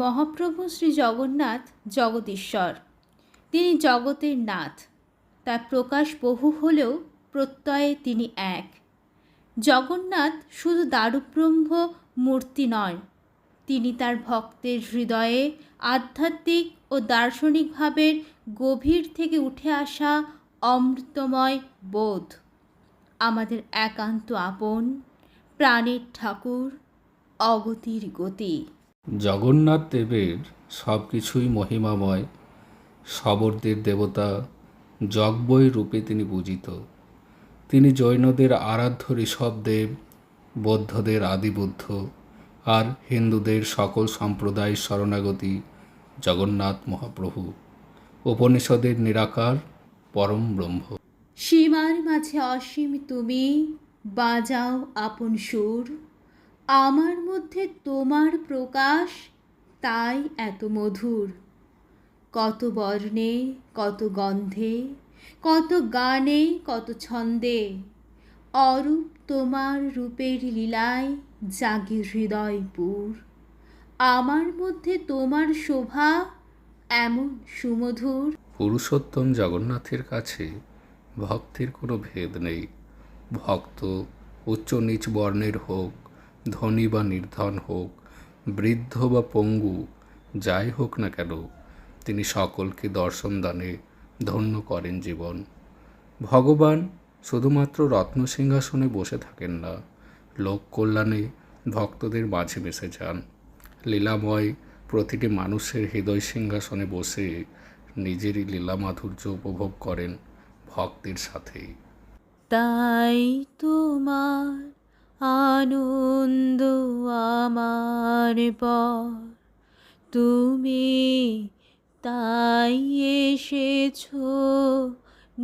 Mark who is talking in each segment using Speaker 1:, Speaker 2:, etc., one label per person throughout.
Speaker 1: মহাপ্রভু শ্রী জগন্নাথ জগদীশ্বর। তিনি জগতের নাথ। তার প্রকাশ বহু হলেও প্রত্যয়ে তিনি এক। জগন্নাথ শুধু দারুব্রহ্ম মূর্তি নয়, তিনি তার ভক্তের হৃদয়ে আধ্যাত্মিক ও দার্শনিক ভাবের গভীর থেকে উঠে আসা অমৃতময় বোধ। আমাদের একান্ত আপন, প্রাণের ঠাকুর, অগতির গতি।
Speaker 2: জগন্নাথ দেবের সব কিছুই মহিমাময়, শবরদের দেবতা, জগবই রূপে তিনি পূজিত। তিনি জৈনদের আরাধ্য ঋষভদেব, বৌদ্ধদের আদিবুদ্ধ আর হিন্দুদের সকল সম্প্রদায়ের শরণাগতি জগন্নাথ মহাপ্রভু, উপনিষদের নিরাকার পরম ব্রহ্ম।
Speaker 1: সীমার মাঝে অসীম তুমি, বাজাও আপন সুর, আমার মধ্যে তোমার প্রকাশ, তাই এত মধুর। কত বর্ণে, কত গন্ধে, কত গানে, কত ছন্দে, অরূপ তোমার রূপের লীলায় জাগে হৃদয়পুর। আমার মধ্যে তোমার শোভা এমন সুমধুর।
Speaker 2: পুরুষোত্তম জগন্নাথের কাছে ভক্তের কোনো ভেদ নেই। ভক্ত উচ্চ নিচ বর্ণের হোক, ধনী বা নির্ধন হোক, বৃদ্ধ বা পঙ্গু, যাই হোক না কেন, তিনি সকলকে দর্শন দানে ধন্য করেন জীবন। ভগবান শুধুমাত্র রত্নসিংহাসনে বসে থাকেন না, লোক কল্যাণে ভক্তদের মাঝে মিশে যান। লীলাময় প্রতিটি মানুষের হৃদয় সিংহাসনে বসে নিজেরই লীলা মাধুর্য উপভোগ করেন ভক্তের সাথেই।
Speaker 1: তাই তোমার আনন্দ আমার পর, তুমি তাই এসেছো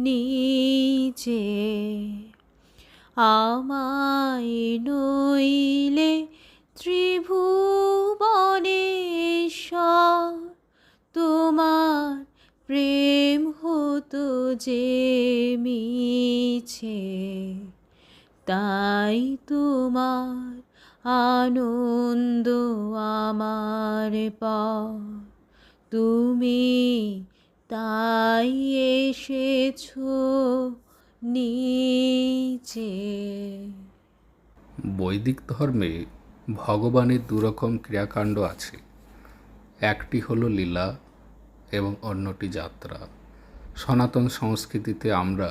Speaker 1: নিচে। আমায় নইলে ত্রিভুবনেশ্বর, তোমার প্রেম হতো যে মিছে। তাই তোমার আনন্দ আমার পর, তুমি তাই এসেছো নিচে।
Speaker 2: বৈদিক ধর্মে ভগবানের দুরকম ক্রিয়াকাণ্ড আছে। একটি হলো লীলা এবং অন্যটি যাত্রা। সনাতন সংস্কৃতিতে আমরা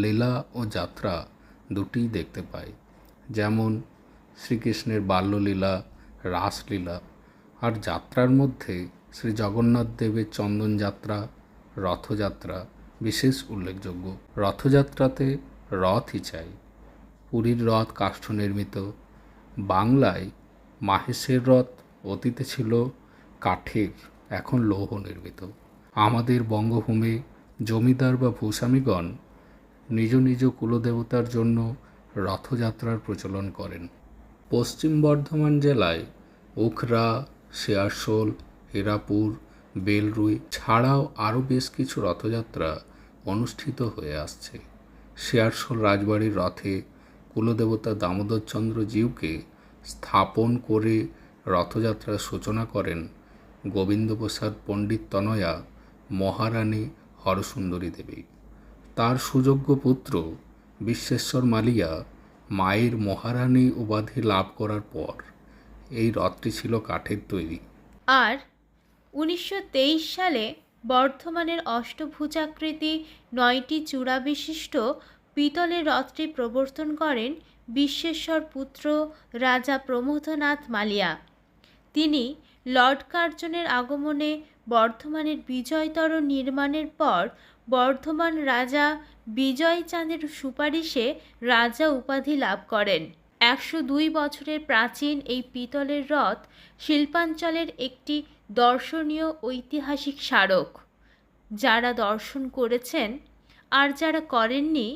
Speaker 2: লীলা ও যাত্রা দুটিই দেখতে পাই। যেমন শ্রীকৃষ্ণের বাল্যলীলা, রাসলীলা। আর যাত্রার মধ্যে শ্রী জগন্নাথ দেবের চন্দনযাত্রা, রথযাত্রা বিশেষ উল্লেখযোগ্য। রথযাত্রাতে রথই চাই। পুরীর রথ কাষ্ঠ নির্মিত। বাংলায় মাহেশের রথ অতীতে ছিল কাঠের, এখন লৌহ নির্মিত। আমাদের বঙ্গভূমে জমিদার বা ভূস্বামীগণ নিজ নিজ কুলদেবতার জন্য রথযাত্রার প্রচলন করেন। পশ্চিম বর্ধমান জেলায় উখরা, শেয়ারশোল, হীরাপুর, বেলরুই ছাড়াও আরও বেশ কিছু রথযাত্রা অনুষ্ঠিত হয়ে আসছে। শেয়ারশোল রাজবাড়ির রথে কুলদেবতা দামোদরচন্দ্র জিউকে স্থাপন করে রথযাত্রার সূচনা করেন গোবিন্দপ্রসাদ পণ্ডিত তনয়া মহারানী হরসুন্দরী দেবী। তার সুযোগ্য পুত্র বিশ্বেশ্বর মালিয়া মায়ের মহারানী উপাধি লাভ করার পর এই রথটি ছিল কাঠের তৈরি।
Speaker 1: আর 1923 সালে বর্ধমানের অষ্টভুজাকৃতি 9টি চূড়া বিশিষ্ট পিতলের রথটি প্রবর্তন করেন বিশ্বেশ্বর পুত্র রাজা প্রমোদনাথ মালিয়া। তিনি লর্ড কার্জনের আগমনে বর্ধমানের বিজয়তর নির্মাণের পর বর্ধমান রাজা বিজয়চাঁদের সুপারিশে রাজা উপাধি লাভ করেন। 102 বছরের প্রাচীন এই পিতলের রথ শিল্পাঞ্চলের একটি দর্শনীয় ঐতিহাসিক স্মারক। যারা দর্শন করেছেন আর যারা করেননি,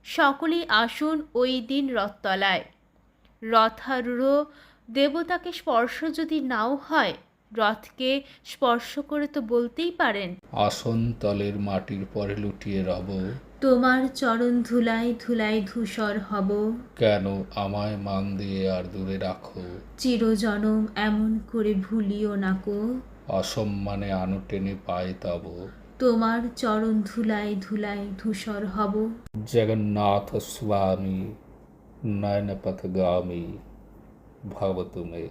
Speaker 1: সকলেই আসুন ওই দিন রথতলায়। রথারূঢ় দেবতাকে স্পর্শ যদি নাও হয়, রথকে স্পর্শ করে তো বলতেই পারেন,
Speaker 2: আসন তলের মাটির পরে লুটিয়ে রব,
Speaker 1: তোমার চরণ ধুলায় ধুলায় ধূসর হব,
Speaker 2: কেন আমায় মান দিয়ে আর দূরে রাখো,
Speaker 1: চিরজনম এমন করে ভুলিও নাকো,
Speaker 2: অসম্মানে আনো টেনে পায় তব,
Speaker 1: তোমার চরণ ধুলায় ধুলায় ধূসর হব।
Speaker 2: জগন্নাথ স্বামী নয়ন পথগামী ভব তুমে।